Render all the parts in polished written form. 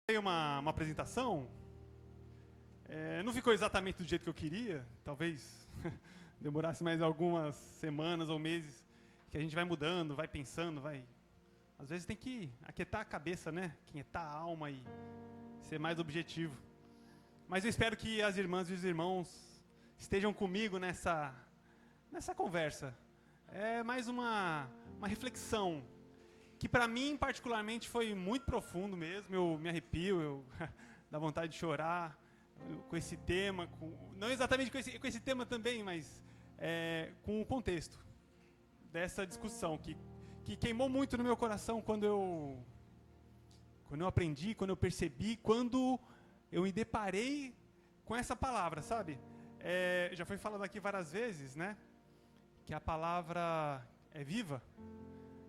Uma apresentação, não ficou exatamente do jeito que eu queria, talvez demorasse mais algumas semanas ou meses, que a gente vai mudando, vai pensando, às vezes tem que aquietar a cabeça, né? Aquietar a alma e ser mais objetivo. Mas eu espero que as irmãs e os irmãos estejam comigo nessa conversa. É mais uma reflexão, que para mim particularmente foi muito profundo mesmo. Eu me arrepio, dá vontade de chorar com esse tema, não exatamente com esse tema também, mas com o contexto dessa discussão que queimou muito no meu coração quando eu aprendi, quando eu percebi, quando eu me deparei com essa palavra, sabe? Já foi falado aqui várias vezes, né? Que a palavra é viva.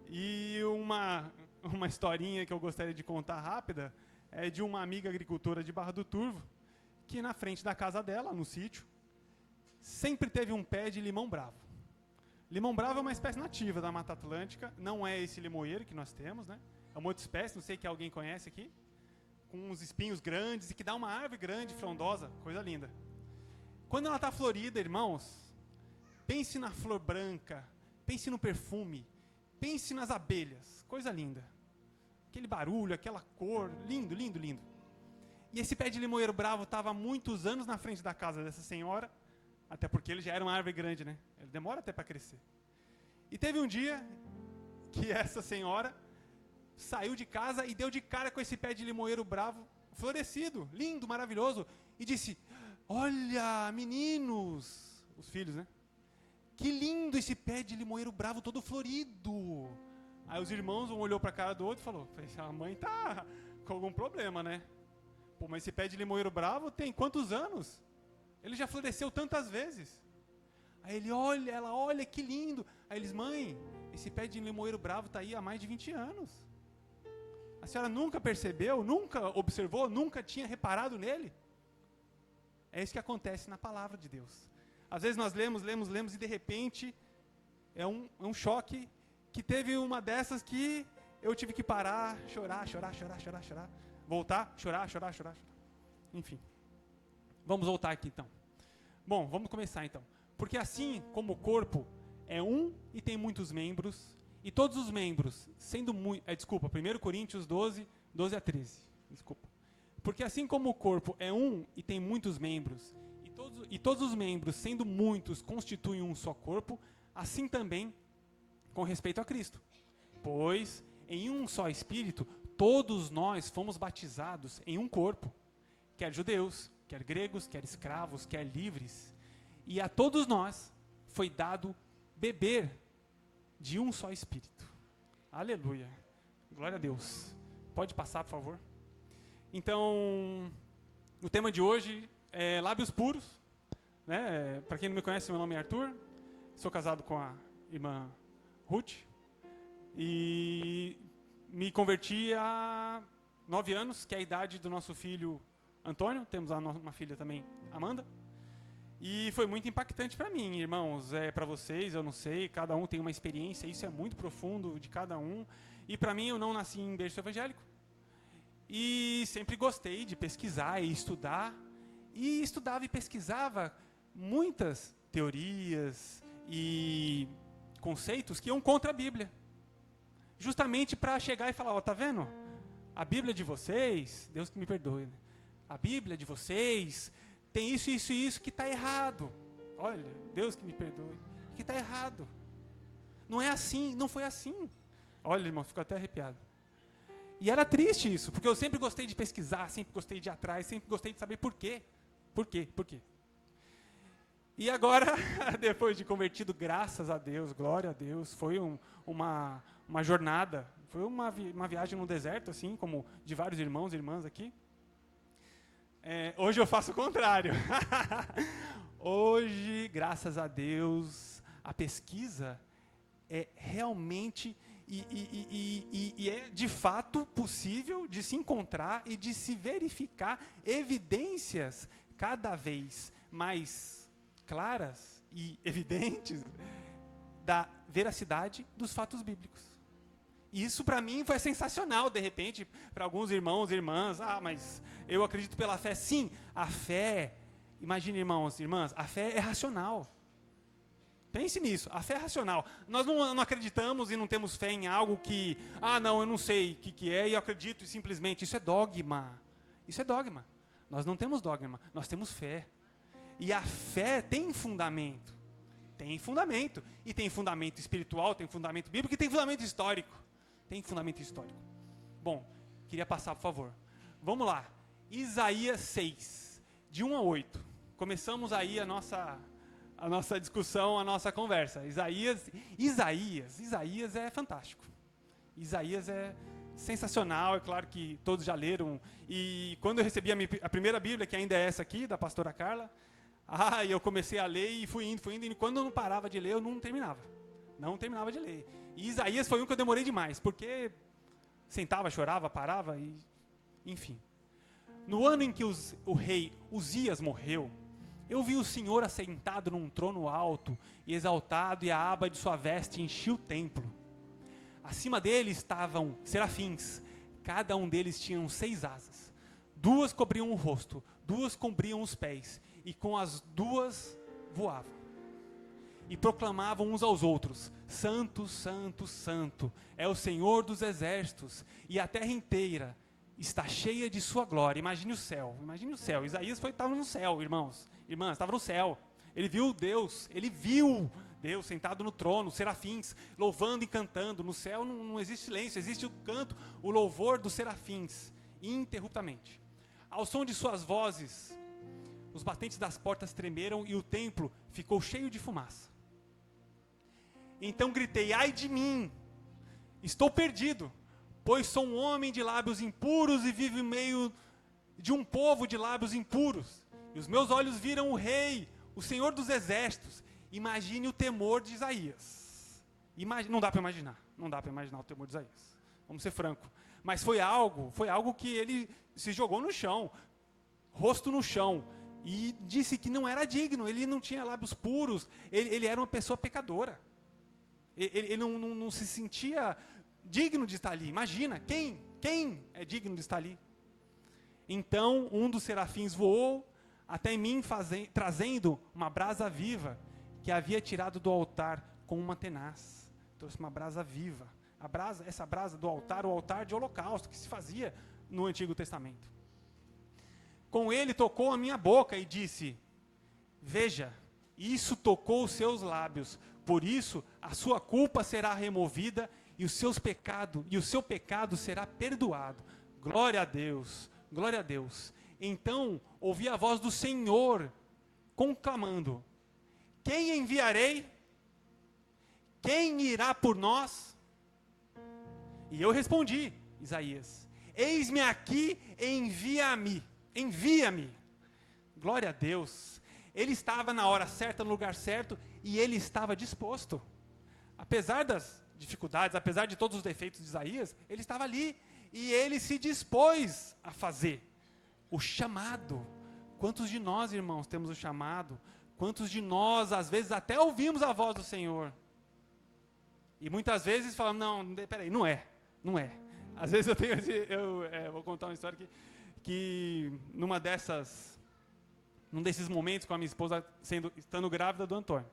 E uma historinha que eu gostaria de contar rápida é de uma amiga agricultora de Barra do Turvo, que na frente da casa dela, no sítio, sempre teve um pé de limão bravo. Limão bravo é uma espécie nativa da Mata Atlântica, não é esse limoeiro que nós temos, né? É uma outra espécie, não sei que alguém conhece aqui, com uns espinhos grandes e que dá uma árvore grande, frondosa, coisa linda. Quando ela está florida, irmãos, pense na flor branca, pense no perfume, pense nas abelhas, coisa linda. Aquele barulho, aquela cor, lindo, lindo, lindo. E esse pé de limoeiro bravo estava há muitos anos na frente da casa dessa senhora, até porque ele já era uma árvore grande, né? Ele demora até para crescer. E teve um dia que essa senhora saiu de casa e deu de cara com esse pé de limoeiro bravo, florescido, lindo, maravilhoso, e disse: olha, meninos, os filhos, né? Que lindo esse pé de limoeiro bravo todo florido. Aí os irmãos, um olhou para a cara do outro e falou: a mãe tá com algum problema, né? Pô, mas esse pé de limoeiro bravo tem quantos anos? Ele já floresceu tantas vezes. Aí ela olha que lindo. Aí eles: mãe, esse pé de limoeiro bravo tá aí há mais de 20 anos. A senhora nunca percebeu, nunca observou, nunca tinha reparado nele? É isso que acontece na palavra de Deus. Às vezes nós lemos e de repente é um choque, que teve uma dessas que eu tive que parar, chorar, voltar, chorar. Enfim, vamos voltar aqui então. Bom, vamos começar então. Porque assim como o corpo é um e tem muitos membros, e todos os membros sendo muito... 1 Coríntios 12 a 13. Desculpa. Porque assim como o corpo é um e tem muitos membros, e todos os membros, sendo muitos, constituem um só corpo, assim também com respeito a Cristo. Pois em um só Espírito, todos nós fomos batizados em um corpo, quer judeus, quer gregos, quer escravos, quer livres, e a todos nós foi dado beber de um só Espírito. Aleluia. Glória a Deus. Pode passar, por favor. Então, o tema de hoje é lábios puros, né? Para quem não me conhece, meu nome é Arthur, sou casado com a irmã Ruth e me converti há 9 anos, que é a idade do nosso filho Antônio. Temos uma filha também, Amanda, e foi muito impactante para mim, irmãos. Para vocês, eu não sei, cada um tem uma experiência, isso é muito profundo de cada um, e para mim, eu não nasci em berço evangélico, e sempre gostei de pesquisar e estudar, e estudava e pesquisava muitas teorias e conceitos que iam contra a Bíblia, justamente para chegar e falar: ó, tá vendo? A Bíblia de vocês, Deus que me perdoe, né? A Bíblia de vocês tem isso, isso e isso que está errado. Olha, Deus que me perdoe, que está errado. Não é assim, não foi assim. Olha, irmão, ficou até arrepiado. E era triste isso, porque eu sempre gostei de pesquisar, sempre gostei de ir atrás, sempre gostei de saber por quê. Por quê? E agora, depois de convertido, graças a Deus, glória a Deus, foi uma jornada, foi uma viagem no deserto, assim, como de vários irmãos e irmãs aqui. Hoje eu faço o contrário. Hoje, graças a Deus, a pesquisa é realmente e é de fato possível de se encontrar e de se verificar evidências cada vez mais claras e evidentes da veracidade dos fatos bíblicos. Isso para mim foi sensacional, de repente, para alguns irmãos e irmãs, mas eu acredito pela fé. Sim, a fé, imagine irmãos e irmãs, a fé é racional. Pense nisso, a fé é racional. Nós não acreditamos e não temos fé em algo que, não, eu não sei o que é e eu acredito e simplesmente, isso é dogma. Isso é dogma. Nós não temos dogma, nós temos fé. E a fé tem fundamento. Tem fundamento. E tem fundamento espiritual, tem fundamento bíblico e tem fundamento histórico. Tem fundamento histórico. Bom, queria passar, por favor. Vamos lá. Isaías 6, de 1 a 8. Começamos aí a nossa discussão, a nossa conversa. Isaías é fantástico. Isaías é sensacional, é claro que todos já leram. E quando eu recebi a primeira Bíblia, que ainda é essa aqui, da pastora Carla, eu comecei a ler e fui indo, e quando eu não parava de ler, eu não terminava. Não terminava de ler. E Isaías foi um que eu demorei demais, porque sentava, chorava, parava, enfim. No ano em que o rei Uzias morreu, eu vi o Senhor assentado num trono alto e exaltado, e a aba de sua veste enchia o templo. Acima dele estavam serafins, cada um deles tinha 6 asas. 2 cobriam o rosto, 2 cobriam os pés, e com as 2 voavam. E proclamavam uns aos outros: Santo, Santo, Santo, é o Senhor dos exércitos, e a terra inteira está cheia de sua glória. Imagine o céu. Isaías estava no céu, irmãos, irmãs, estava no céu. Ele viu Deus sentado no trono, serafins, louvando e cantando. No céu não existe silêncio, existe o canto, o louvor dos serafins, ininterruptamente. Ao som de suas vozes, os batentes das portas tremeram e o templo ficou cheio de fumaça. Então gritei: ai de mim, estou perdido, pois sou um homem de lábios impuros e vivo em meio de um povo de lábios impuros. E os meus olhos viram o rei, o Senhor dos exércitos. Imagine o temor de Isaías. Não dá para imaginar o temor de Isaías. Vamos ser francos. Mas foi algo que ele se jogou no chão, rosto no chão, e disse que não era digno, ele não tinha lábios puros, ele era uma pessoa pecadora. Ele não se sentia digno de estar ali. Imagina, quem é digno de estar ali? Então um dos serafins voou até mim, trazendo uma brasa viva que havia tirado do altar com uma tenaz. Trouxe uma brasa viva. Essa brasa do altar, o altar de holocausto que se fazia no Antigo Testamento. Com ele tocou a minha boca e disse: veja, isso tocou os seus lábios, por isso a sua culpa será removida e o seu pecado será perdoado. Glória a Deus, glória a Deus. Então ouvi a voz do Senhor conclamando: quem enviarei? Quem irá por nós? E eu respondi, Isaías: eis-me aqui, envia-me. Envia-me. Glória a Deus. Ele estava na hora certa, no lugar certo, e ele estava disposto. Apesar das dificuldades, apesar de todos os defeitos de Isaías, ele estava ali, e ele se dispôs a fazer o chamado. Quantos de nós, irmãos, temos o chamado? Quantos de nós, às vezes, até ouvimos a voz do Senhor? E muitas vezes falamos: não, peraí, não é. Às vezes eu vou contar uma história que num desses momentos com a minha esposa estando grávida do Antônio,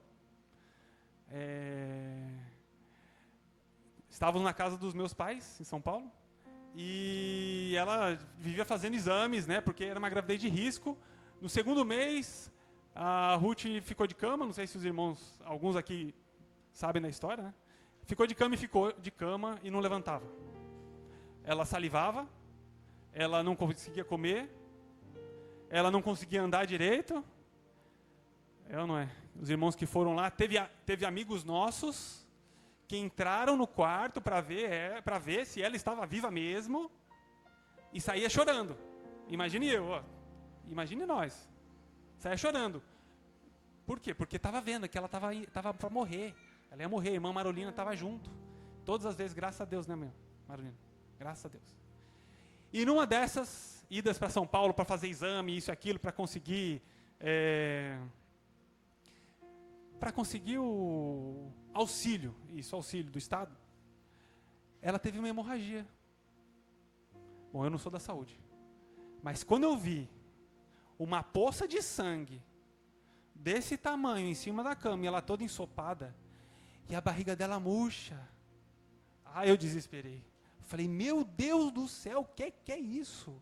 estávamos na casa dos meus pais em São Paulo, e ela vivia fazendo exames, né, porque era uma gravidez de risco. No 2º mês a Ruth ficou de cama, não sei se os irmãos, alguns aqui sabem da história, né? Ficou de cama e não levantava. Ela salivava, ela não conseguia comer, ela não conseguia andar direito. Não é? Os irmãos que foram lá, teve amigos nossos que entraram no quarto para ver se ela estava viva mesmo, e saía chorando. Imagine imagine nós. Saía chorando. Por quê? Porque estava vendo que ela estava para morrer. Ela ia morrer, a irmã Marolina estava junto. Todas as vezes, graças a Deus, né, Marolina? Graças a Deus. E numa dessas idas para São Paulo para fazer exame, isso e aquilo, para conseguir o auxílio do Estado, ela teve uma hemorragia. Bom, eu não sou da saúde. Mas quando eu vi uma poça de sangue desse tamanho em cima da cama e ela toda ensopada, e a barriga dela murcha, eu desesperei. Falei, meu Deus do céu, o que é isso?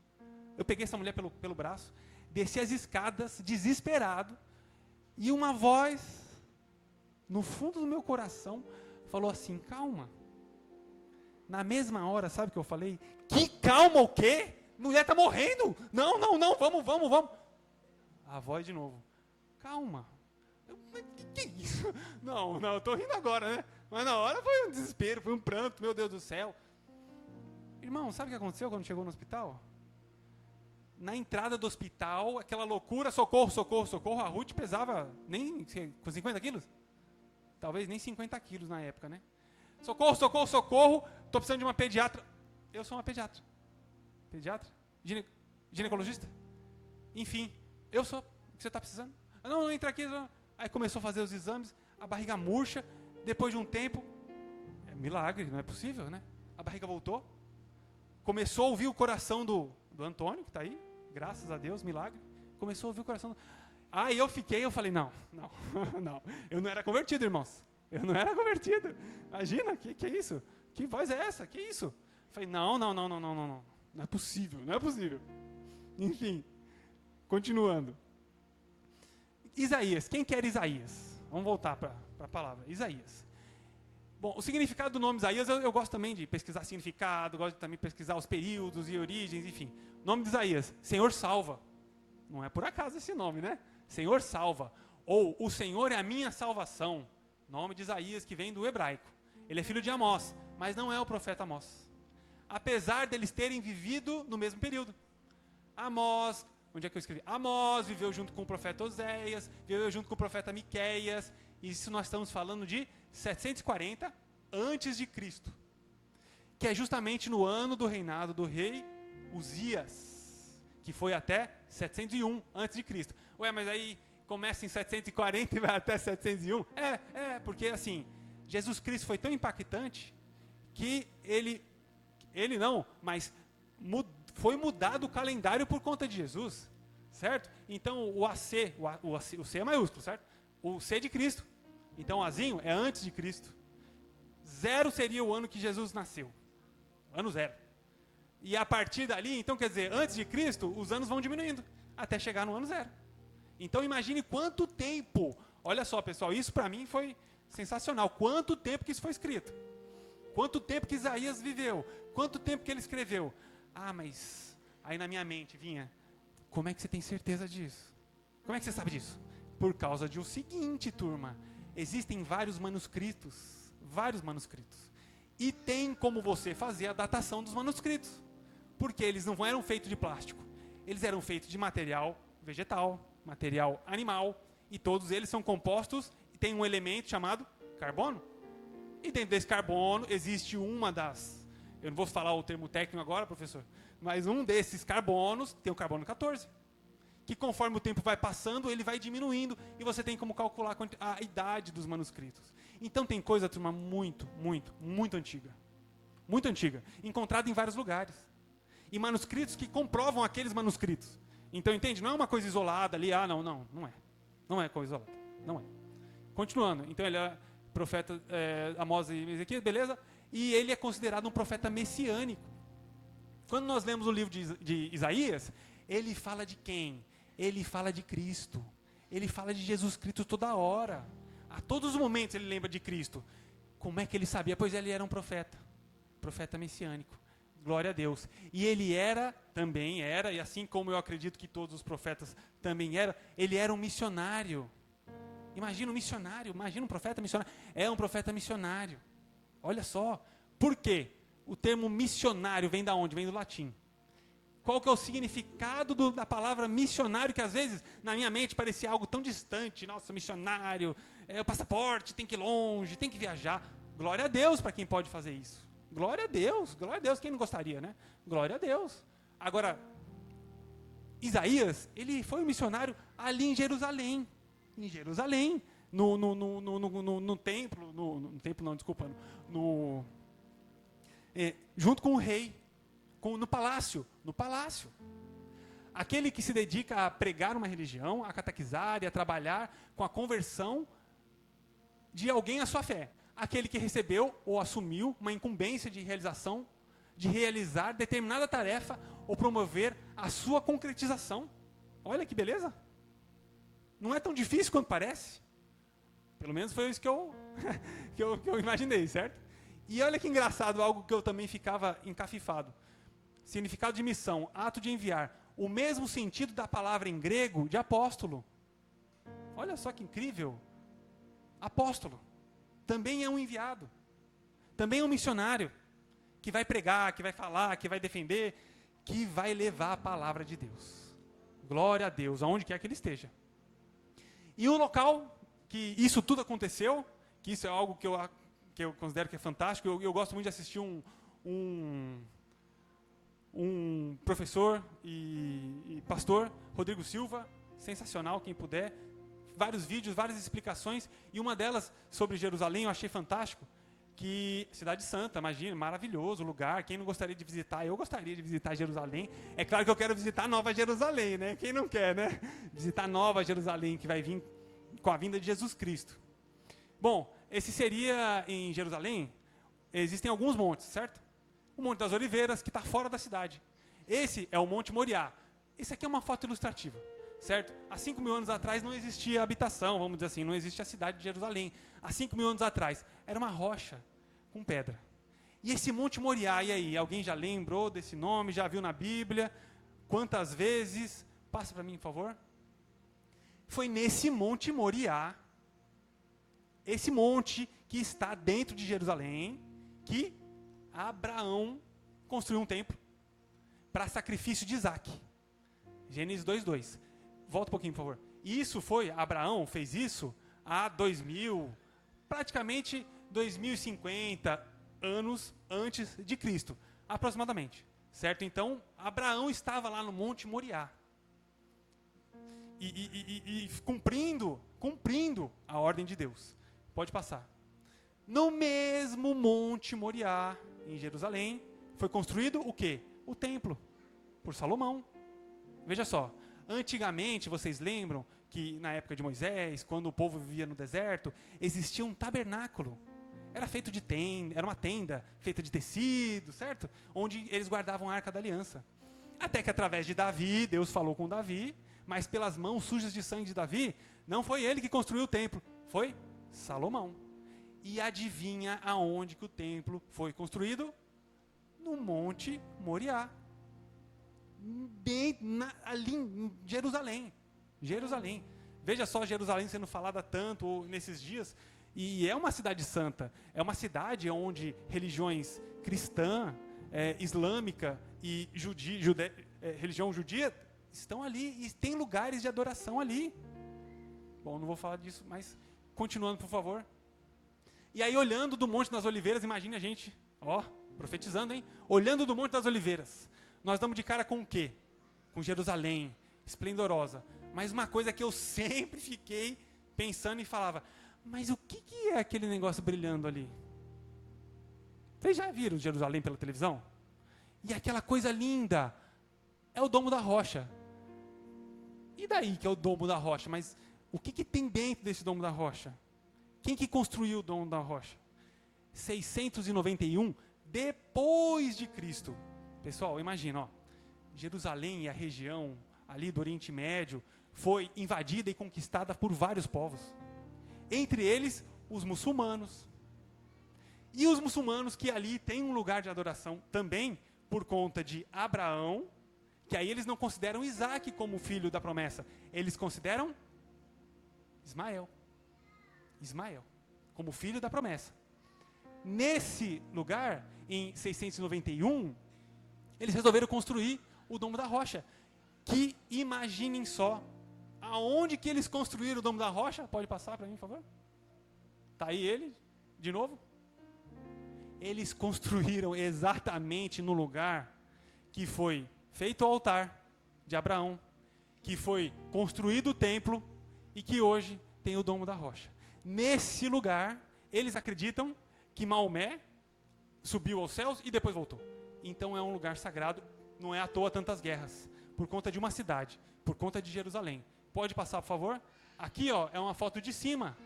Eu peguei essa mulher pelo braço, desci as escadas, desesperado, e uma voz, no fundo do meu coração, falou assim, calma. Na mesma hora, sabe o que eu falei? Que calma o quê? Mulher está morrendo. Não, vamos. A voz de novo. Calma. Que é isso? Não, eu estou rindo agora, né? Mas na hora foi um desespero, foi um pranto, meu Deus do céu. Irmão, sabe o que aconteceu quando chegou no hospital? Na entrada do hospital, aquela loucura, socorro. A Ruth pesava nem com 50 quilos? Talvez nem 50 quilos na época, né? Socorro, estou precisando de uma pediatra. Eu sou uma pediatra. Pediatra? Ginecologista? Enfim, eu sou. O que você está precisando? Não, entra aqui. Não. Aí começou a fazer os exames, a barriga murcha. Depois de um tempo, é milagre, não é possível, né? A barriga voltou. Começou a ouvir o coração do Antônio, que está aí. Graças a Deus, milagre. Começou a ouvir o coração. Aí eu falei, não. Eu não era convertido, irmãos. Eu não era convertido. Imagina, que é isso? Que voz é essa? Que isso? Eu falei, não. Não é possível. Enfim, continuando. Isaías, quem quer Isaías? Vamos voltar para a palavra. Isaías. Bom, o significado do nome Isaías, eu gosto também de pesquisar significado, gosto também de pesquisar os períodos e origens, enfim. O nome de Isaías, Senhor salva. Não é por acaso esse nome, né? Senhor salva. Ou o Senhor é a minha salvação. Nome de Isaías que vem do hebraico. Ele é filho de Amós, mas não é o profeta Amós. Apesar deles terem vivido no mesmo período. Amós, onde é que eu escrevi? Amós viveu junto com o profeta Oséias, viveu junto com o profeta Miqueias. Isso nós estamos falando de 740 antes de Cristo. Que é justamente no ano do reinado do rei Uzias, que foi até 701 antes de Cristo. Ué, mas aí começa em 740 e vai até 701? Porque assim, Jesus Cristo foi tão impactante que foi mudado o calendário por conta de Jesus, certo? Então o C é maiúsculo, certo? O C de Cristo. Então o Azinho é antes de Cristo. 0 seria o ano que Jesus nasceu. Ano 0. E a partir dali, então quer dizer, antes de Cristo, os anos vão diminuindo, até chegar no ano 0. Então imagine quanto tempo, olha só pessoal, isso para mim foi sensacional, quanto tempo que isso foi escrito. Quanto tempo que Isaías viveu, quanto tempo que ele escreveu. Mas aí na minha mente vinha, como é que você tem certeza disso? Como é que você sabe disso? Por causa de o seguinte, turma, existem vários manuscritos, e tem como você fazer a datação dos manuscritos, porque eles não eram feitos de plástico, eles eram feitos de material vegetal, material animal, e todos eles são compostos e tem um elemento chamado carbono. E dentro desse carbono existe uma das, eu não vou falar o termo técnico agora, professor, mas um desses carbonos tem o carbono 14, que conforme o tempo vai passando, ele vai diminuindo, e você tem como calcular a idade dos manuscritos. Então tem coisa, turma, muito antiga. Muito antiga. Encontrada em vários lugares. E manuscritos que comprovam aqueles manuscritos. Então, entende? Não é uma coisa isolada ali, não é. Não é coisa isolada. Não é. Continuando. Então, ele é profeta Amós e Ezequias, beleza? E ele é considerado um profeta messiânico. Quando nós lemos o livro de Isaías, ele fala de quem? Ele fala de Cristo. Ele fala de Jesus Cristo toda hora. A todos os momentos ele lembra de Cristo. Como é que ele sabia? Pois ele era um profeta messiânico. Glória a Deus. E ele também era, e assim como eu acredito que todos os profetas também eram, ele era um missionário. Imagina um missionário, imagina um profeta missionário. É um profeta missionário. Olha só. Por quê? O termo missionário vem da onde? Vem do latim. Qual que é o significado da palavra missionário, que às vezes na minha mente parecia algo tão distante. Nossa, missionário, o passaporte, tem que ir longe, tem que viajar. Glória a Deus para quem pode fazer isso. Glória a Deus, quem não gostaria, né? Glória a Deus. Agora, Isaías, ele foi um missionário ali em Jerusalém. No templo, junto com o rei, no palácio. Aquele que se dedica a pregar uma religião, a catequizar e a trabalhar com a conversão de alguém à sua fé. Aquele que recebeu ou assumiu uma incumbência de realizar determinada tarefa ou promover a sua concretização. Olha que beleza! Não é tão difícil quanto parece. Pelo menos foi isso que eu imaginei, certo? E olha que engraçado, algo que eu também ficava encafifado. Significado de missão, ato de enviar. O mesmo sentido da palavra em grego de apóstolo. Olha só que incrível. Apóstolo. Também é um enviado. Também é um missionário. Que vai pregar, que vai falar, que vai defender, que vai levar a palavra de Deus. Glória a Deus, aonde quer que ele esteja. E o local que isso tudo aconteceu, que isso é algo que eu considero que é fantástico, eu gosto muito de assistir um professor e pastor, Rodrigo Silva, sensacional, quem puder, vários vídeos, várias explicações, e uma delas sobre Jerusalém eu achei fantástico, que Cidade Santa, imagina, maravilhoso lugar, quem não gostaria de visitar? Eu gostaria de visitar Jerusalém, é claro que eu quero visitar Nova Jerusalém, né? Quem não quer, né? Visitar Nova Jerusalém, que vai vir com a vinda de Jesus Cristo. Bom, esse seria em Jerusalém, existem alguns montes, certo? O Monte das Oliveiras, que está fora da cidade. Esse é o Monte Moriá. Esse aqui é uma foto ilustrativa, certo? Há 5.000 anos atrás não existia habitação, vamos dizer assim, não existe a cidade de Jerusalém. Há 5.000 anos atrás era uma rocha com pedra. E esse Monte Moriá, e aí? Alguém já lembrou desse nome? Já viu na Bíblia? Quantas vezes? Passa para mim, por favor. Foi nesse Monte Moriá, esse monte que está dentro de Jerusalém, que Abraão construiu um templo para sacrifício de Isaac. Gênesis 2:2. Volta um pouquinho, por favor. Abraão fez isso há praticamente 2050 anos antes de Cristo, aproximadamente, certo? Então, Abraão estava lá no Monte Moriá, e cumprindo a ordem de Deus. Pode passar. No mesmo Monte Moriá, em Jerusalém, foi construído o quê? O templo, por Salomão. Veja só, antigamente, vocês lembram que na época de Moisés, quando o povo vivia no deserto, existia um tabernáculo. Era feito de tenda, era uma tenda feita de tecido, certo? Onde eles guardavam a Arca da Aliança. Até que através de Davi, Deus falou com Davi, mas pelas mãos sujas de sangue de Davi, não foi ele que construiu o templo, foi Salomão. E adivinha aonde que o templo foi construído? No Monte Moriá. Ali em Jerusalém. Veja só Jerusalém sendo falada tanto nesses dias. E é uma cidade santa. É uma cidade onde religiões cristã, islâmica e religião judia estão ali. E tem lugares de adoração ali. Bom, não vou falar disso, mas continuando, por favor. E aí, olhando do Monte das Oliveiras, imagine a gente, profetizando, hein? Olhando do Monte das Oliveiras, nós damos de cara com o quê? Com Jerusalém, esplendorosa. Mas uma coisa que eu sempre fiquei pensando e falava, mas o que é aquele negócio brilhando ali? Vocês já viram Jerusalém pela televisão? E aquela coisa linda, é o Domo da Rocha. E daí que é o Domo da Rocha? Mas o que tem dentro desse Domo da Rocha? Quem que construiu o Domo da Rocha? 691 depois de Cristo. Pessoal, imagina, Jerusalém e a região ali do Oriente Médio foi invadida e conquistada por vários povos. Entre eles, os muçulmanos. E os muçulmanos que ali têm um lugar de adoração também por conta de Abraão, que aí eles não consideram Isaac como filho da promessa, eles consideram Ismael, como filho da promessa. Nesse lugar, em 691, eles resolveram construir o Domo da Rocha, que imaginem só, aonde que eles construíram o Domo da Rocha? Pode passar para mim, por favor? Está aí ele, de novo? Eles construíram exatamente no lugar que foi feito o altar de Abraão, que foi construído o templo e que hoje tem o Domo da Rocha. Nesse lugar, eles acreditam que Maomé subiu aos céus e depois voltou. Então é um lugar sagrado, não é à toa tantas guerras, por conta de uma cidade, por conta de Jerusalém. Pode passar, por favor? Aqui, ó, é uma foto de cima,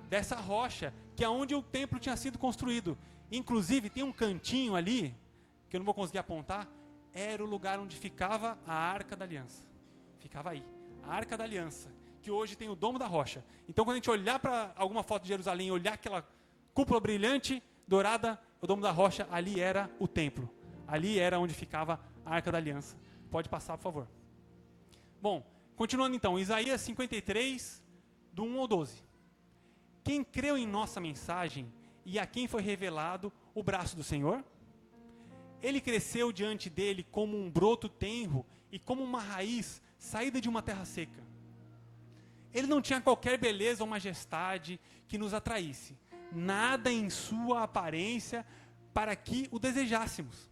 dessa rocha, que é onde o templo tinha sido construído. Inclusive, tem um cantinho ali, que eu não vou conseguir apontar, era o lugar onde ficava a Arca da Aliança. Ficava aí, a Arca da Aliança, que hoje tem o Domo da Rocha. Então, quando a gente olhar para alguma foto de Jerusalém, olhar aquela cúpula brilhante, dourada, o Domo da Rocha, ali era o templo. Ali era onde ficava a Arca da Aliança. Pode passar, por favor. Bom, continuando então, Isaías 53, do 1 ao 12. Quem creu em nossa mensagem e a quem foi revelado o braço do Senhor? Ele cresceu diante dele como um broto tenro e como uma raiz saída de uma terra seca. Ele não tinha qualquer beleza ou majestade que nos atraísse, nada em sua aparência para que o desejássemos.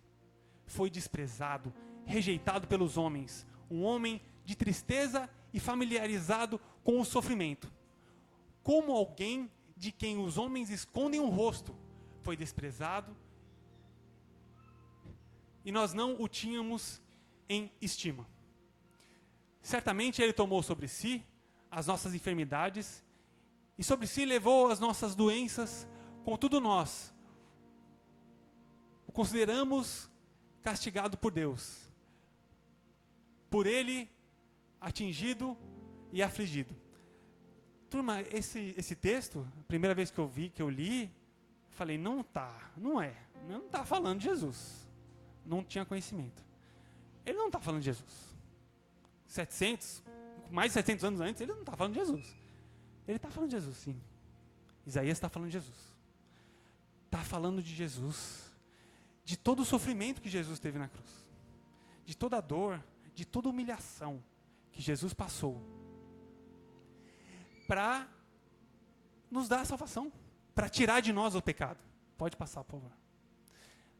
Foi desprezado, rejeitado pelos homens, um homem de tristeza e familiarizado com o sofrimento. Como alguém de quem os homens escondem o rosto, foi desprezado e nós não o tínhamos em estima. Certamente ele tomou sobre si as nossas enfermidades e sobre si levou as nossas doenças, contudo nós o consideramos castigado por Deus, por ele atingido e afligido. Turma, esse texto, a primeira vez que eu li, falei, não está falando de Jesus. Não tinha conhecimento. Ele não está falando de Jesus. Mais de 700 anos antes, ele não está falando de Jesus. Ele está falando de Jesus, sim. Isaías está falando de Jesus. Está falando de Jesus. De todo o sofrimento que Jesus teve na cruz. De toda a dor, de toda a humilhação que Jesus passou. Para nos dar a salvação. Para tirar de nós o pecado. Pode passar, por favor.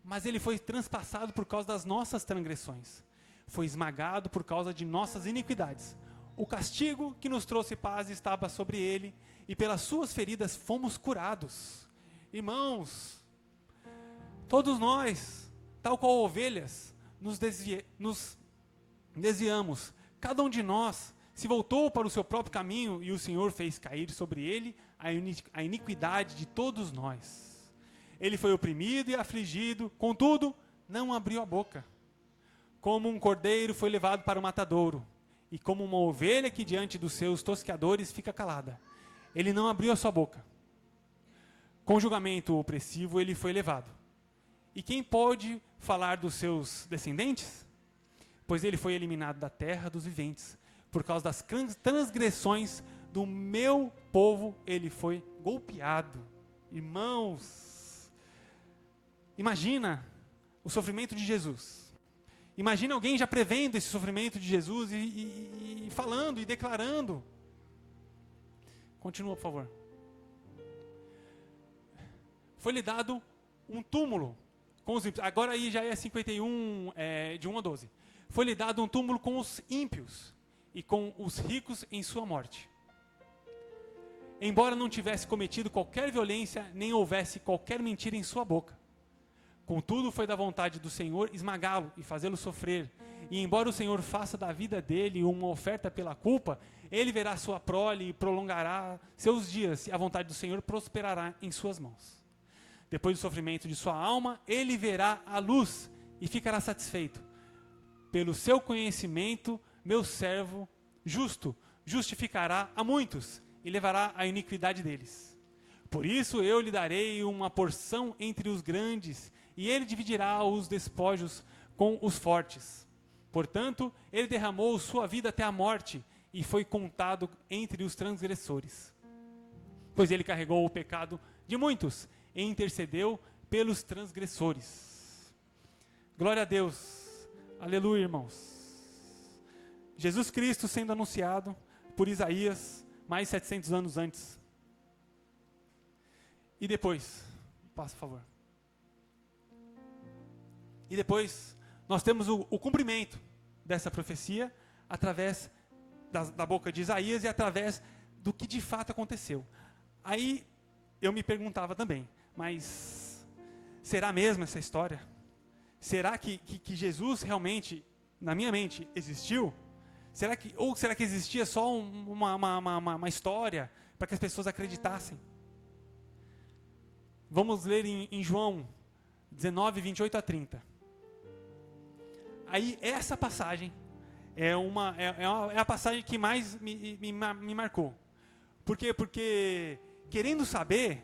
Mas ele foi transpassado por causa das nossas transgressões. Foi esmagado por causa de nossas iniquidades. O castigo que nos trouxe paz estava sobre ele, e pelas suas feridas fomos curados. Irmãos, todos nós, tal qual ovelhas, nos desviamos. Cada um de nós se voltou para o seu próprio caminho, e o Senhor fez cair sobre ele a iniquidade de todos nós. Ele foi oprimido e afligido, contudo, não abriu a boca. Como um cordeiro foi levado para o matadouro, e como uma ovelha que diante dos seus tosqueadores fica calada. Ele não abriu a sua boca. Com julgamento opressivo ele foi levado. E quem pode falar dos seus descendentes? Pois ele foi eliminado da terra dos viventes. Por causa das transgressões do meu povo, ele foi golpeado. Irmãos, imagina o sofrimento de Jesus. Imagina alguém já prevendo esse sofrimento de Jesus e falando e declarando. Continua, por favor. Foi-lhe dado um túmulo com os ímpios. Agora aí já é 51, de 1 a 12. Foi-lhe dado um túmulo com os ímpios e com os ricos em sua morte. Embora não tivesse cometido qualquer violência, nem houvesse qualquer mentira em sua boca. Contudo, foi da vontade do Senhor esmagá-lo e fazê-lo sofrer. E embora o Senhor faça da vida dele uma oferta pela culpa, ele verá sua prole e prolongará seus dias, e a vontade do Senhor prosperará em suas mãos. Depois do sofrimento de sua alma, ele verá a luz e ficará satisfeito. Pelo seu conhecimento, meu servo justo justificará a muitos e levará a iniquidade deles. Por isso eu lhe darei uma porção entre os grandes, e ele dividirá os despojos com os fortes. Portanto, ele derramou sua vida até a morte, e foi contado entre os transgressores. Pois ele carregou o pecado de muitos, e intercedeu pelos transgressores. Glória a Deus. Aleluia, irmãos. Jesus Cristo sendo anunciado por Isaías, mais 700 anos antes. E depois, passa, por favor. E depois, nós temos o cumprimento dessa profecia através da boca de Isaías e através do que de fato aconteceu. Aí, eu me perguntava também, mas será mesmo essa história? Será que Jesus realmente, na minha mente, existiu? Ou será que existia só uma história para que as pessoas acreditassem? Vamos ler em João 19, 28 a 30. Aí essa passagem é a passagem que mais me marcou. Por quê? Porque querendo saber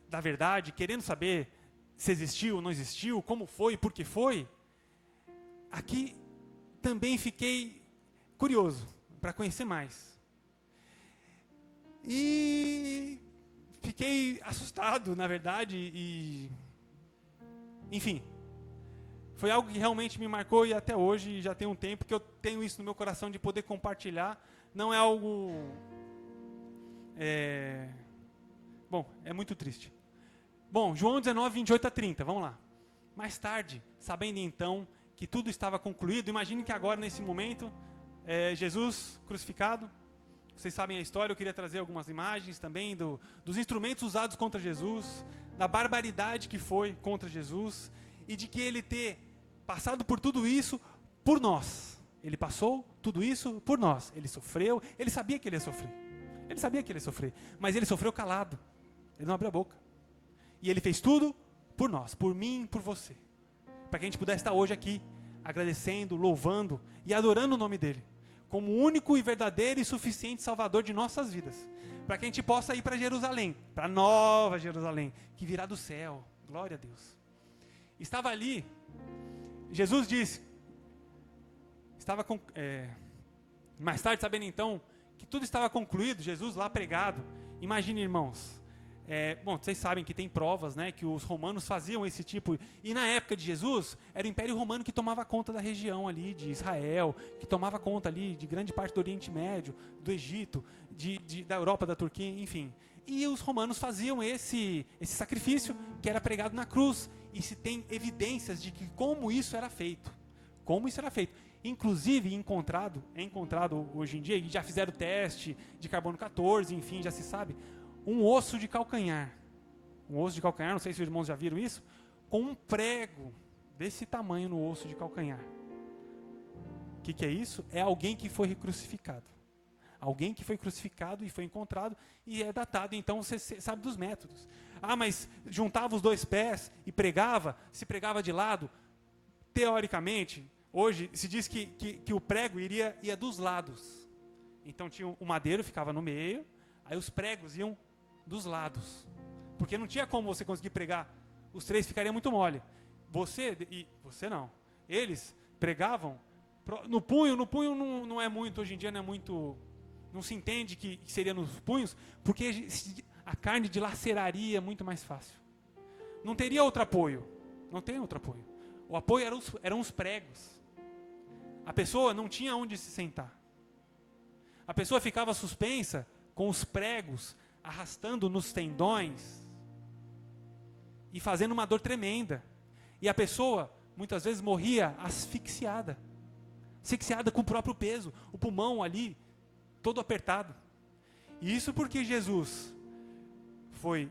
da verdade, querendo saber se existiu ou não existiu, como foi, por que foi, aqui também fiquei curioso para conhecer mais. E fiquei assustado, na verdade, enfim, foi algo que realmente me marcou e até hoje já tem um tempo que eu tenho isso no meu coração de poder compartilhar. Não é algo... Bom, é muito triste. Bom, João 19, 28 a 30, vamos lá. Mais tarde, sabendo então que tudo estava concluído, imagine que agora, nesse momento, Jesus crucificado, vocês sabem a história, eu queria trazer algumas imagens também dos instrumentos usados contra Jesus, da barbaridade que foi contra Jesus, e de que ele ter passado por tudo isso por nós. Ele passou tudo isso por nós. Ele sofreu, ele sabia que ele ia sofrer. Ele sabia que ele ia sofrer, mas ele sofreu calado. Ele não abriu a boca. E ele fez tudo por nós, por mim, por você. Para que a gente pudesse estar hoje aqui, agradecendo, louvando e adorando o nome dele, como o único e verdadeiro e suficiente Salvador de nossas vidas. Para que a gente possa ir para Jerusalém, para a nova Jerusalém, que virá do céu. Glória a Deus. Estava ali, Jesus disse, mais tarde, sabendo então que tudo estava concluído, Jesus lá pregado. Imagine, irmãos, bom, vocês sabem que tem provas, né, que os romanos faziam esse tipo, e na época de Jesus, era o Império Romano que tomava conta da região ali de Israel, que tomava conta ali de grande parte do Oriente Médio, do Egito, da Europa, da Turquia, enfim. E os romanos faziam esse sacrifício que era pregado na cruz, e se tem evidências de que como isso era feito. Como isso era feito. Inclusive, é encontrado hoje em dia, e já fizeram teste de carbono 14, enfim, já se sabe, um osso de calcanhar. Um osso de calcanhar, não sei se os irmãos já viram isso, com um prego desse tamanho no osso de calcanhar. O que é isso? É alguém que foi crucificado. Alguém que foi crucificado e foi encontrado e é datado, então você sabe dos métodos. Ah, mas juntava os dois pés e pregava, se pregava de lado. Teoricamente, hoje se diz que o prego ia dos lados. Então tinha o madeiro, ficava no meio, aí os pregos iam dos lados. Porque não tinha como você conseguir pregar, os três ficariam muito mole. Você não. Eles pregavam no punho não é muito, hoje em dia não é muito... Não se entende que seria nos punhos, porque a carne dilaceraria muito mais fácil. Não teria outro apoio. Não tem outro apoio. O apoio eram os pregos. A pessoa não tinha onde se sentar. A pessoa ficava suspensa com os pregos arrastando nos tendões e fazendo uma dor tremenda. E a pessoa, muitas vezes, morria asfixiada. Asfixiada com o próprio peso. O pulmão ali todo apertado. E isso porque Jesus foi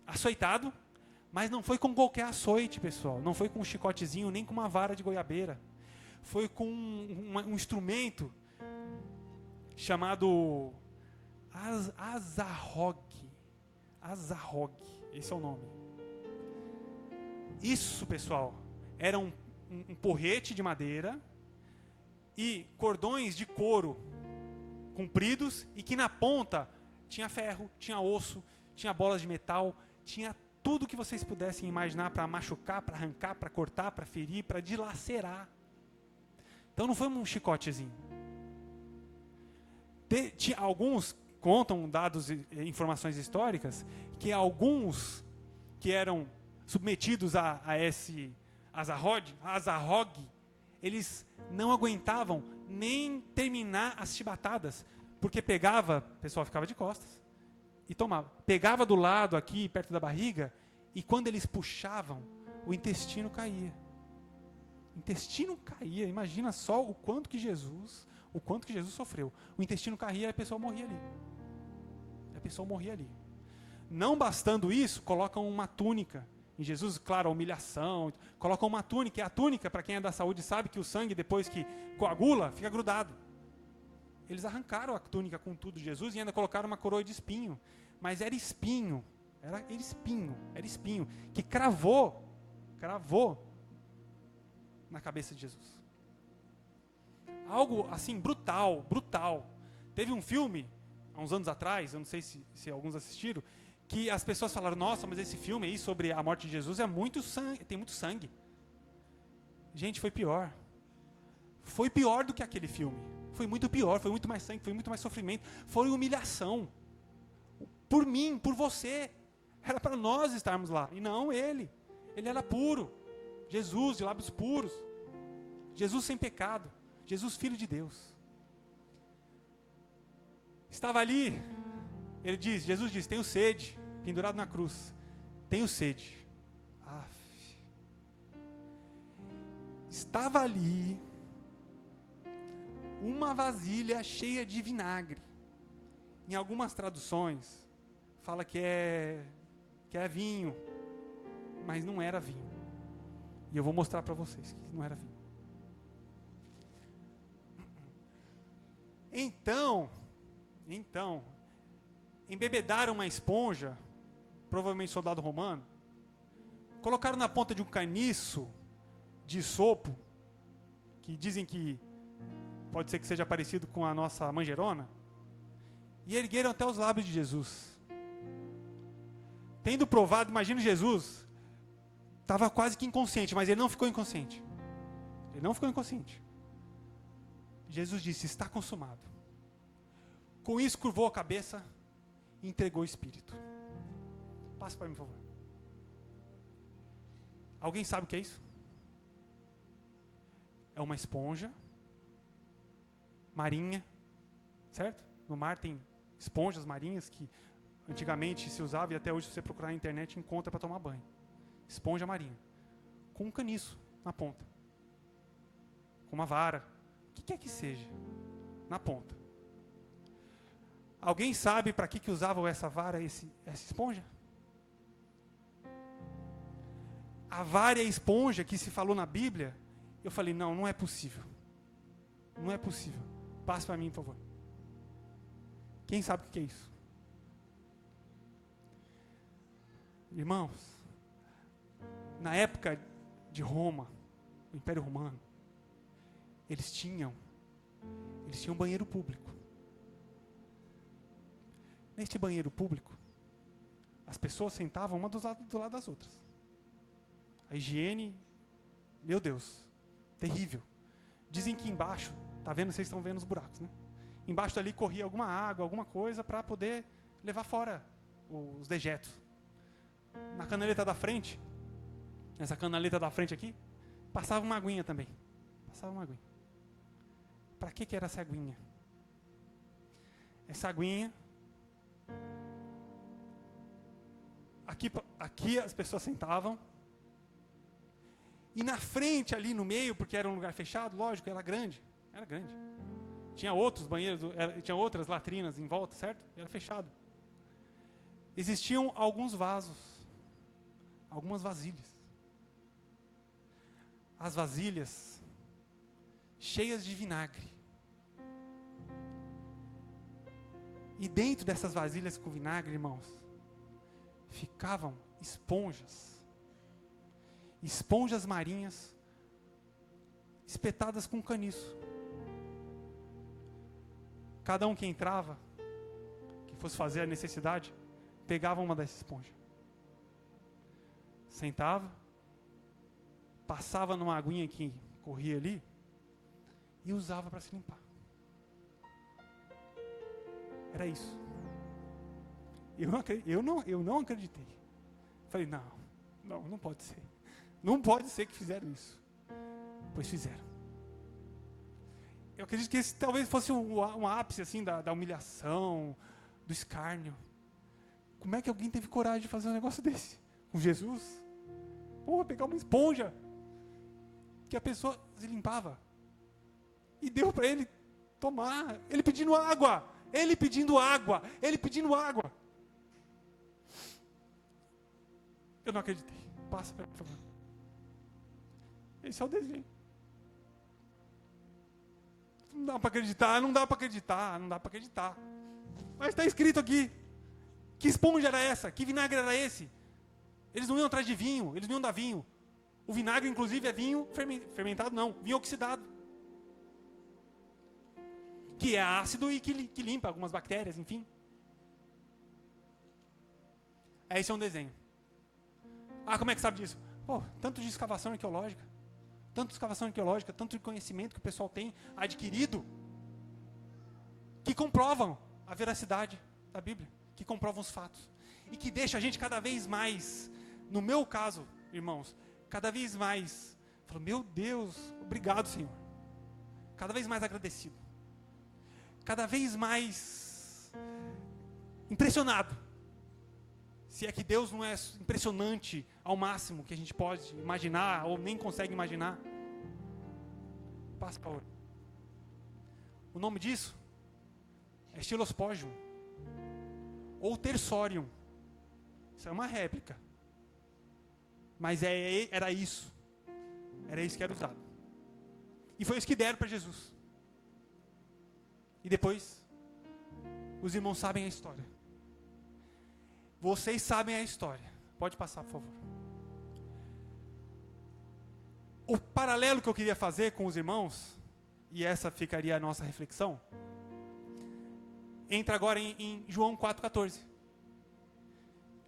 açoitado, mas não foi com qualquer açoite, pessoal. Não foi com um chicotezinho, nem com uma vara de goiabeira. Foi com um instrumento chamado azarrogue. Azarrogue, esse é o nome. Isso, pessoal, era um porrete de madeira e cordões de couro compridos e que na ponta tinha ferro, tinha osso, tinha bolas de metal, tinha tudo que vocês pudessem imaginar para machucar, para arrancar, para cortar, para ferir, para dilacerar. Então não foi um chicotezinho. Alguns contam, dados e informações históricas, que alguns que eram submetidos a esse azarrogue, eles não aguentavam nem terminar as chibatadas, porque pegava, o pessoal ficava de costas e tomava. Pegava do lado aqui, perto da barriga, e quando eles puxavam, o intestino caía. O intestino caía, imagina só o quanto que Jesus sofreu. O intestino caía e a pessoa morria ali. Não bastando isso, colocam uma túnica em Jesus, claro, a humilhação. Colocam uma túnica, e a túnica, para quem é da saúde, sabe que o sangue, depois que coagula, fica grudado. Eles arrancaram a túnica com tudo de Jesus e ainda colocaram uma coroa de espinho. Mas era espinho, que cravou na cabeça de Jesus. Algo assim, brutal. Teve um filme, há uns anos atrás, eu não sei se alguns assistiram, que as pessoas falaram, nossa, mas esse filme aí sobre a morte de Jesus é muito sangue, tem muito sangue. Gente, foi pior. Foi pior do que aquele filme. Foi muito pior, foi muito mais sangue, foi muito mais sofrimento, foi humilhação. Por mim, por você. Era para nós estarmos lá, e não ele. Ele era puro. Jesus, de lábios puros. Jesus sem pecado. Jesus, filho de Deus. Estava ali, Jesus diz, tenho sede, pendurado na cruz. Tenho sede. Estava ali uma vasilha cheia de vinagre. Em algumas traduções, fala que é vinho, mas não era vinho. E eu vou mostrar para vocês que não era vinho. Então, embebedaram uma esponja, provavelmente soldado romano, colocaram na ponta de um caniço de sopo, que dizem que pode ser que seja parecido com a nossa manjerona, e ergueram até os lábios de Jesus. Tendo provado, imagina Jesus, estava quase que inconsciente, mas ele não ficou inconsciente. Jesus disse, está consumado. Com isso, curvou a cabeça e entregou o Espírito. Passa para mim, por favor. Alguém sabe o que é isso? É uma esponja marinha, certo? No mar tem esponjas marinhas que antigamente se usava e até hoje, se você procurar na internet, encontra para tomar banho. Esponja marinha. Com um caniço na ponta. Com uma vara. O que quer que seja. Na ponta. Alguém sabe para que usavam essa vara, essa esponja? A vara e a esponja que se falou na Bíblia, eu falei, não é possível. Não é possível. Passe para mim, por favor. Quem sabe o que é isso? Irmãos, na época de Roma, o Império Romano, eles tinham um banheiro público. Neste banheiro público, as pessoas sentavam uma do lado das outras. A higiene, meu Deus, terrível. Dizem que embaixo, tá vendo? Vocês estão vendo os buracos, né? Embaixo dali corria alguma água, alguma coisa para poder levar fora os dejetos. Na canaleta da frente, nessa canaleta da frente aqui, passava uma aguinha também. Para que era essa aguinha? Essa aguinha, aqui as pessoas sentavam, e na frente ali no meio, porque era um lugar fechado, lógico, era grande. Tinha outros banheiros, tinha outras latrinas em volta, certo? Era fechado. Existiam alguns vasos, algumas vasilhas. As vasilhas cheias de vinagre. E dentro dessas vasilhas com vinagre, irmãos, ficavam esponjas marinhas, espetadas com caniço. Cada um que entrava, que fosse fazer a necessidade, pegava uma dessas esponjas. Sentava, passava numa aguinha que corria ali e usava para se limpar. Era isso. Eu não acreditei. Falei, não pode ser. Não pode ser que fizeram isso. Pois fizeram. Eu acredito que esse talvez fosse um ápice assim, da humilhação, do escárnio. Como é que alguém teve coragem de fazer um negócio desse? Com Jesus? Pegar uma esponja que a pessoa se limpava e deu para ele tomar. Ele pedindo água. Eu não acreditei. Passa para mim, por favor. Esse é o desenho. Não dá para acreditar, não dá para acreditar, não dá para acreditar. Mas está escrito aqui. Que esponja era essa? Que vinagre era esse? Eles não iam atrás de vinho, eles não iam dar vinho. O vinagre, inclusive, é vinho fermentado, não, vinho oxidado. Que é ácido e que limpa algumas bactérias, enfim. Esse é um desenho. Ah, como é que sabe disso? Pô, tanto de escavação arqueológica, tanto de conhecimento que o pessoal tem adquirido, que comprovam a veracidade da Bíblia, que comprovam os fatos, e que deixa a gente cada vez mais, no meu caso, irmãos, cada vez mais, falo, meu Deus, obrigado, Senhor. Cada vez mais agradecido. Cada vez mais impressionado. Se é que Deus não é impressionante ao máximo que a gente pode imaginar, ou nem consegue imaginar. Passa para outro. O nome disso é Stylosporium, ou Tersorium. Isso é uma réplica. Mas era isso. Era isso que era usado. E foi isso que deram para Jesus. E depois, os irmãos sabem a história. Vocês sabem a história. Pode passar, por favor. O paralelo que eu queria fazer com os irmãos, e essa ficaria a nossa reflexão, entra agora em João 4,14.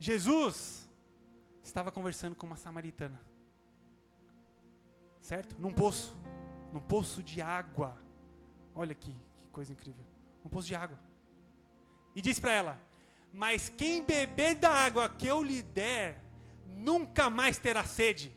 Jesus estava conversando com uma samaritana. Certo? Num poço de água. Olha aqui, que coisa incrível. Um poço de água. E disse para ela: mas quem beber da água que eu lhe der, nunca mais terá sede.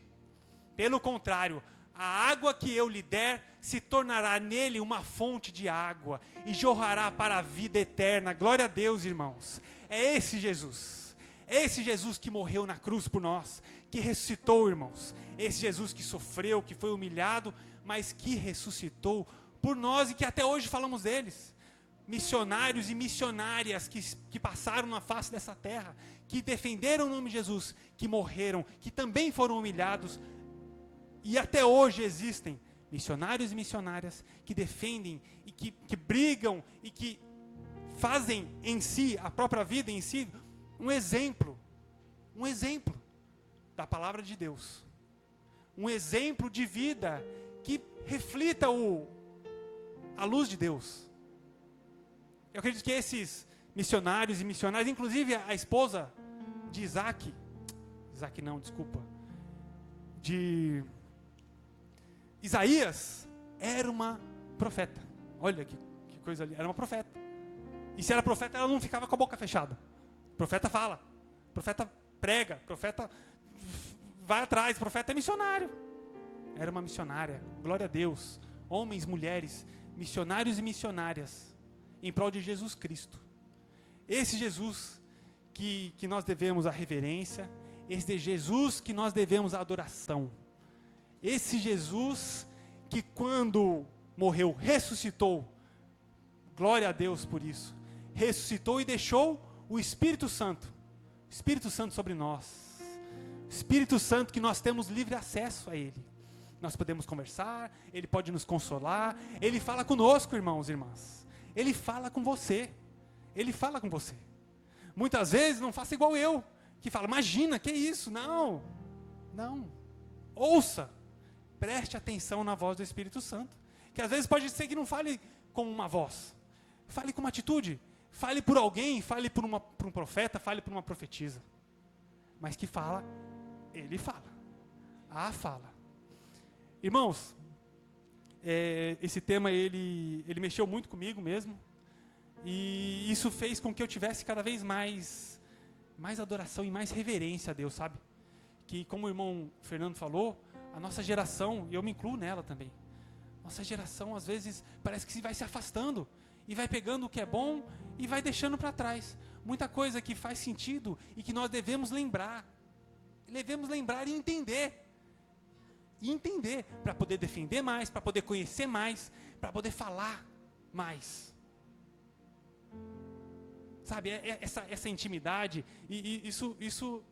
Pelo contrário, a água que eu lhe der se tornará nele uma fonte de água e jorrará para a vida eterna. Glória a Deus, irmãos. É esse Jesus. É esse Jesus que morreu na cruz por nós, que ressuscitou, irmãos. Esse Jesus que sofreu, que foi humilhado, mas que ressuscitou por nós e que até hoje falamos deles. Missionários e missionárias que passaram na face dessa terra, que defenderam o nome de Jesus, que morreram, que também foram humilhados, e até hoje existem missionários e missionárias que defendem e que brigam e que fazem em si, a própria vida em si, um exemplo da palavra de Deus, um exemplo de vida que reflita a luz de Deus. Eu acredito que esses missionários e missionárias, inclusive a esposa de de Isaías, era uma profeta. Olha que coisa ali, era uma profeta. E se era profeta, ela não ficava com a boca fechada. O profeta fala, o profeta prega, o profeta vai atrás, o profeta é missionário. Era uma missionária, glória a Deus. Homens, mulheres, missionários e missionárias em prol de Jesus Cristo. Esse Jesus que nós devemos a reverência, esse Jesus que nós devemos a adoração. Esse Jesus que quando morreu, ressuscitou. Glória a Deus por isso. Ressuscitou e deixou o Espírito Santo sobre nós. Espírito Santo que nós temos livre acesso a Ele. Nós podemos conversar, Ele pode nos consolar, Ele fala conosco, irmãos e irmãs. Ele fala com você. Ele fala com você. Muitas vezes não faça igual eu, que fala, imagina, que isso? Não. Ouça. Preste atenção na voz do Espírito Santo. Que às vezes pode ser que não fale com uma voz. Fale com uma atitude. Fale por alguém, fale por um profeta, fale por uma profetisa. Mas que fala, ele fala. Fala. Irmãos, esse tema ele mexeu muito comigo mesmo, e isso fez com que eu tivesse cada vez mais adoração e mais reverência a Deus, sabe? Que como o irmão Fernando falou, a nossa geração, e eu me incluo nela também, nossa geração às vezes parece que vai se afastando, e vai pegando o que é bom, e vai deixando para trás, muita coisa que faz sentido, e que nós devemos lembrar e entender, para poder defender mais, para poder conhecer mais, para poder falar mais. Sabe, essa intimidade, e isso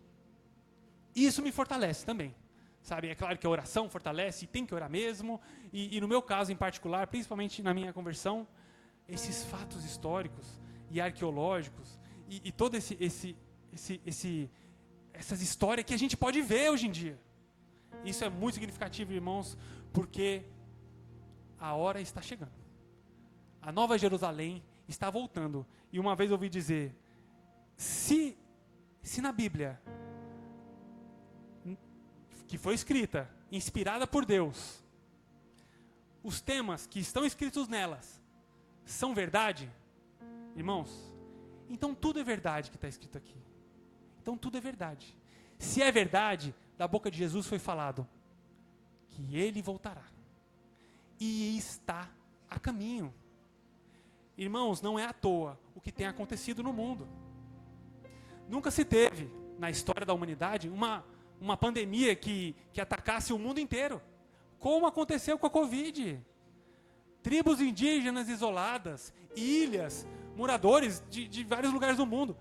E isso me fortalece também. Sabe, é claro que a oração fortalece, e tem que orar mesmo. E no meu caso em particular, principalmente na minha conversão, esses fatos históricos e arqueológicos, e todo essas histórias que a gente pode ver hoje em dia. Isso é muito significativo, irmãos, porque a hora está chegando. A Nova Jerusalém está voltando. E uma vez eu ouvi dizer, se na Bíblia, que foi escrita, inspirada por Deus, os temas que estão escritos nelas são verdade, irmãos, então tudo é verdade que está escrito aqui. Então tudo é verdade. Se é verdade, da boca de Jesus foi falado que ele voltará. E está a caminho. Irmãos, não é à toa o que tem acontecido no mundo. Nunca se teve, na história da humanidade, uma pandemia que atacasse o mundo inteiro. Como aconteceu com a Covid. Tribos indígenas isoladas, ilhas, moradores de vários lugares do mundo.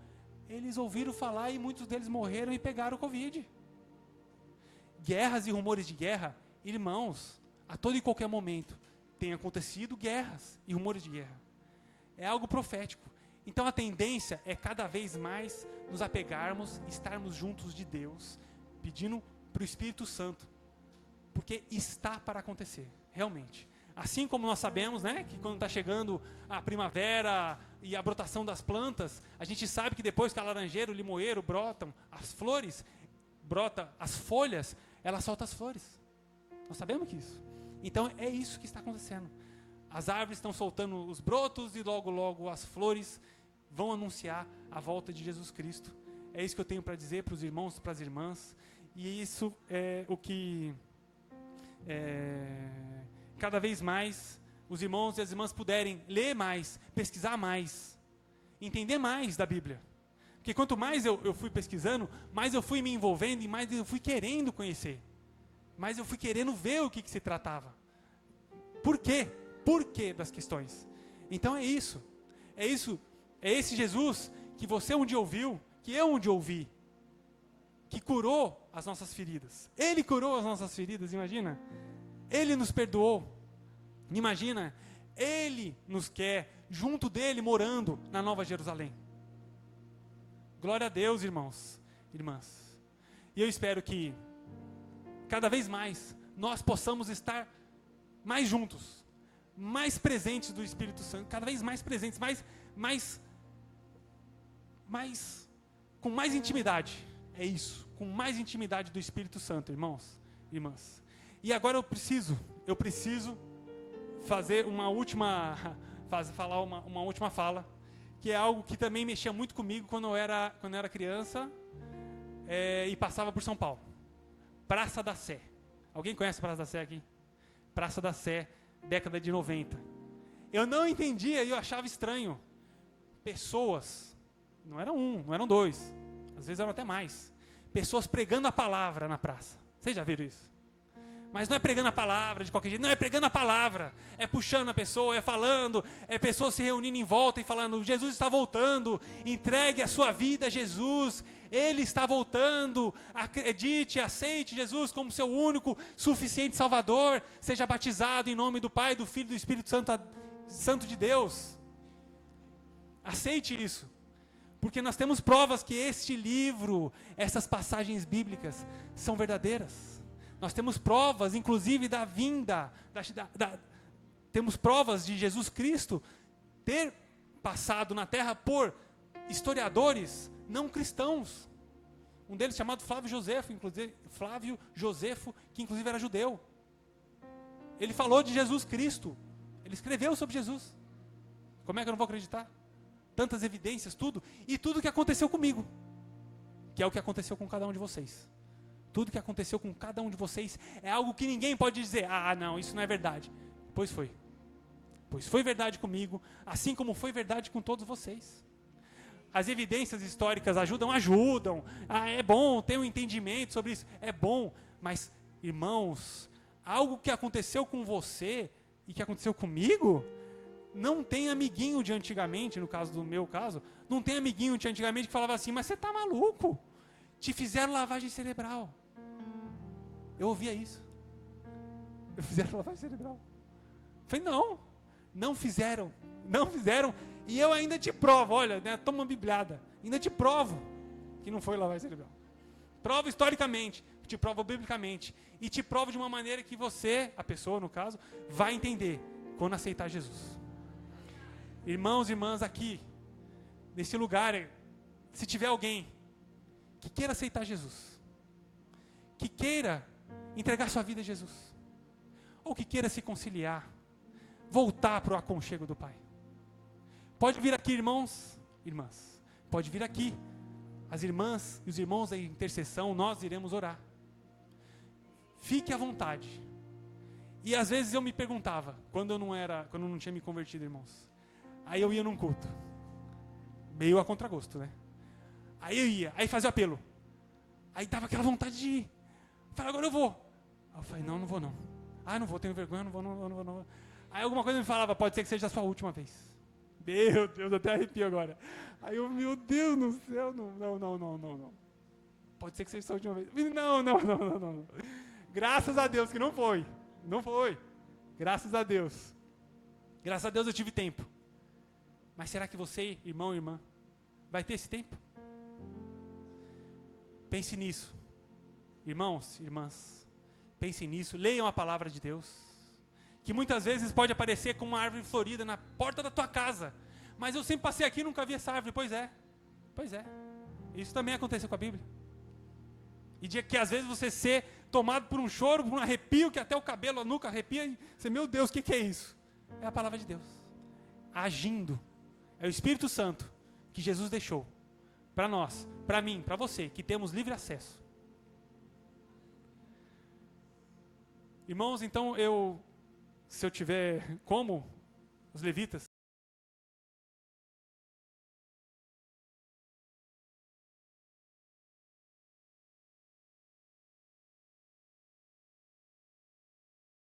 Eles ouviram falar e muitos deles morreram e pegaram o Covid. Guerras e rumores de guerra, irmãos, a todo e qualquer momento tem acontecido guerras e rumores de guerra. É algo profético. Então a tendência é cada vez mais nos apegarmos, estarmos juntos de Deus, pedindo para o Espírito Santo, porque está para acontecer, realmente. Assim como nós sabemos, né, que quando está chegando a primavera e a brotação das plantas, a gente sabe que depois que a laranjeira, o limoeiro brotam as flores, brota as folhas, ela solta as flores. Nós sabemos que isso. Então é isso que está acontecendo. As árvores estão soltando os brotos e logo, logo as flores vão anunciar a volta de Jesus Cristo. É isso que eu tenho para dizer para os irmãos e para as irmãs. E isso é o que cada vez mais os irmãos e as irmãs puderem ler mais, pesquisar mais, entender mais da Bíblia. Porque quanto mais eu fui pesquisando, mais eu fui me envolvendo e mais eu fui querendo conhecer. Mais eu fui querendo ver o que se tratava. Por quê? Por quê das questões? Então é isso. É isso. É esse Jesus que você um dia ouviu, que eu um dia ouvi, que curou as nossas feridas. Ele curou as nossas feridas, imagina? Ele nos perdoou. Imagina, Ele nos quer junto dele, morando na Nova Jerusalém. Glória a Deus, irmãos, irmãs. E eu espero que cada vez mais nós possamos estar mais juntos, mais presentes do Espírito Santo, cada vez mais presentes, com mais intimidade. É isso, com mais intimidade do Espírito Santo, irmãos, irmãs. E agora eu preciso fazer falar uma última fala, que é algo que também mexia muito comigo quando eu era criança e passava por São Paulo. Praça da Sé. Alguém conhece a Praça da Sé aqui? Praça da Sé, década de 90. Eu não entendia e eu achava estranho. Pessoas, não eram um, não eram dois, às vezes eram até mais. Pessoas pregando a palavra na praça. Vocês já viram isso? Mas não é pregando a palavra de qualquer jeito, não, é pregando a palavra, é puxando a pessoa, é falando, é pessoas se reunindo em volta e falando, Jesus está voltando, entregue a sua vida a Jesus, Ele está voltando, acredite, aceite Jesus como seu único, suficiente Salvador, seja batizado em nome do Pai, do Filho e do Espírito Santo de Deus. Aceite isso, porque nós temos provas que este livro, essas passagens bíblicas são verdadeiras. Nós temos provas, inclusive, da vinda, temos provas de Jesus Cristo ter passado na terra por historiadores não cristãos. Um deles chamado Flávio Josefo, que inclusive era judeu. Ele falou de Jesus Cristo. Ele escreveu sobre Jesus. Como é que eu não vou acreditar? Tantas evidências, tudo. E tudo que aconteceu comigo. Que é o que aconteceu com cada um de vocês. Tudo que aconteceu com cada um de vocês é algo que ninguém pode dizer, não, isso não é verdade. Pois foi. Pois foi verdade comigo, assim como foi verdade com todos vocês. As evidências históricas ajudam. É bom ter um entendimento sobre isso. É bom, mas, irmãos, algo que aconteceu com você e que aconteceu comigo, não tem amiguinho de antigamente, no caso do meu caso, não tem amiguinho de antigamente que falava assim, mas você está maluco? Te fizeram lavagem cerebral. Eu ouvia isso. Eu fizeram lavagem cerebral. Eu falei, não fizeram. E eu ainda te provo, olha, né, toma uma bibliada. Ainda te provo que não foi lavagem cerebral. Provo historicamente, te provo biblicamente. E te provo de uma maneira que você, a pessoa no caso, vai entender quando aceitar Jesus. Irmãos e irmãs aqui, nesse lugar, se tiver alguém que queira aceitar Jesus, que queira entregar sua vida a Jesus, ou que queira se conciliar, voltar para o aconchego do Pai, pode vir aqui, irmãos, irmãs, pode vir aqui, as irmãs e os irmãos da intercessão, nós iremos orar. Fique à vontade. E às vezes eu me perguntava, quando eu não tinha me convertido, irmãos, aí eu ia num culto, meio a contragosto, né? Aí eu ia, aí fazia apelo. Aí dava aquela vontade de ir. Eu falei, agora eu vou. Aí eu falei, não vou não. Ah, não vou, tenho vergonha, não vou. Aí alguma coisa me falava, pode ser que seja a sua última vez. Meu Deus, até arrepio agora. Aí eu, meu Deus do céu, não. Pode ser que seja a sua última vez. Não. Graças a Deus que não foi. Não foi. Graças a Deus. Graças a Deus eu tive tempo. Mas será que você, irmão e irmã, vai ter esse tempo? Pense nisso. Irmãos, irmãs, pensem nisso. Leiam a palavra de Deus. Que muitas vezes pode aparecer como uma árvore florida na porta da tua casa. Mas eu sempre passei aqui e nunca vi essa árvore. Pois é. Isso também aconteceu com a Bíblia. E de que às vezes você ser tomado por um choro, por um arrepio, que até o cabelo, a nuca arrepia, e você, meu Deus, o que é isso? É a palavra de Deus. Agindo. É o Espírito Santo que Jesus deixou para nós, para mim, para você, que temos livre acesso. Irmãos, então se eu tiver como os levitas,